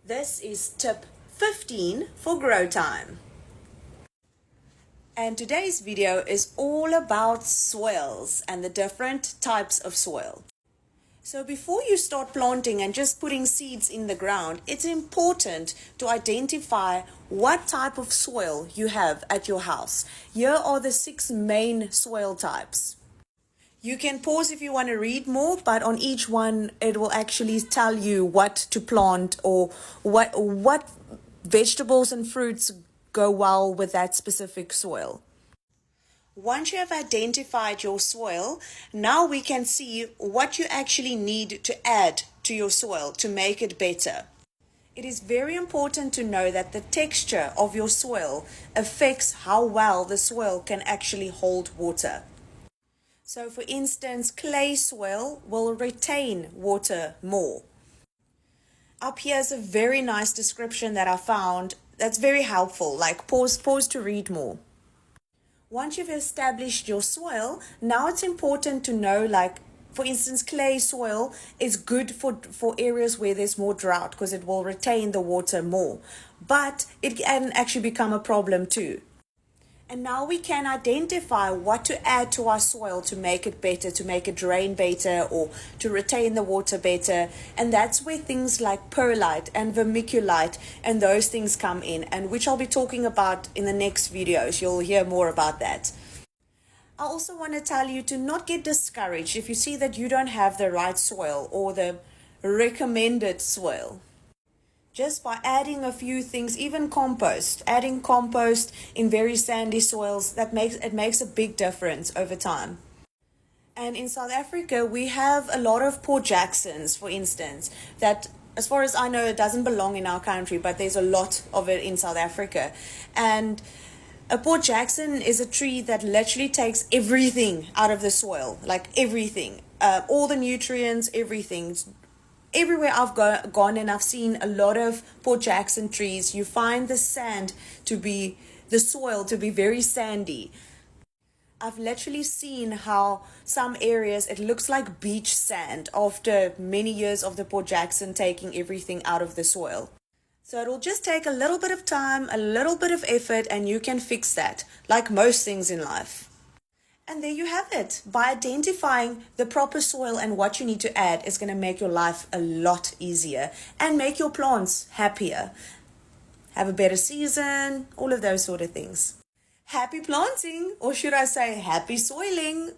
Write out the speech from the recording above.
This is tip 15 for Grow Thyme. And today's video is all about soils and the different types of soil. So before you start planting and just putting seeds in the ground, it's important to identify what type of soil you have at your house. Here are the 6 main soil types. You can pause if you want to read more, but on each one it will actually tell you what to plant or what vegetables and fruits go well with that specific soil. Once you have identified your soil, now we can see what you actually need to add to your soil to make it better. It is very important to know that the texture of your soil affects how well the soil can actually hold water. So for instance, clay soil will retain water more. Up here is a very nice description that I found that's very helpful, like pause to read more. Once you've established your soil, now it's important to know, like for instance, clay soil is good for areas where there's more drought because it will retain the water more, but it can actually become a problem too. And now we can identify what to add to our soil to make it better, to make it drain better, or to retain the water better. And that's where things like perlite and vermiculite and those things come in, and which I'll be talking about in the next videos. You'll hear more about that. I also want to tell you to not get discouraged if you see that you don't have the right soil or the recommended soil. Just by adding a few things, even compost, adding compost in very sandy soils, it makes a big difference over time. And in South Africa, we have a lot of Port Jacksons, for instance, that as far as I know, it doesn't belong in our country, but there's a lot of it in South Africa. And a Port Jackson is a tree that literally takes everything out of the soil, like everything, all the nutrients, everything. Everywhere I've gone and I've seen a lot of Port Jackson trees, you find the soil to be very sandy. I've literally seen how some areas it looks like beach sand after many years of the Port Jackson taking everything out of the soil. So it'll just take a little bit of time, a little bit of effort, and you can fix that, like most things in life. And there you have it. By identifying the proper soil and what you need to add is going to make your life a lot easier and make your plants happier. Have a better season, all of those sort of things. Happy planting, or should I say happy soiling?